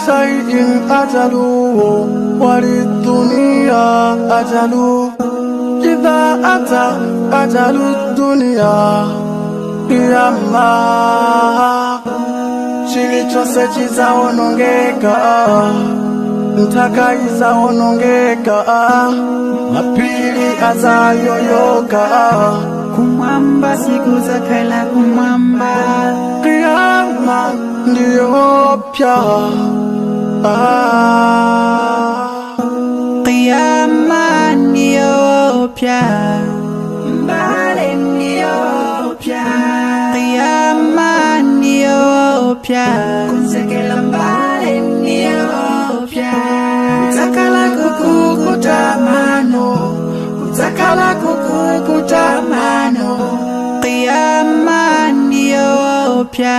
شيء أجله وللدنيا أجل إذا أتى أجل الدنيا قياما chilichose chizaonongeka ntaka izaonongeka mapili azayoyoka kumwamba siku za kala kumwamba Qiyama ndiyo pya Qiyama ndiyo pya mbale ndiyo pya Qiyama ndiyo pya kunsekela mbale ndiyo pya Utakala kukukutamano Utakala kukukutamano Qiyama ndiyo pya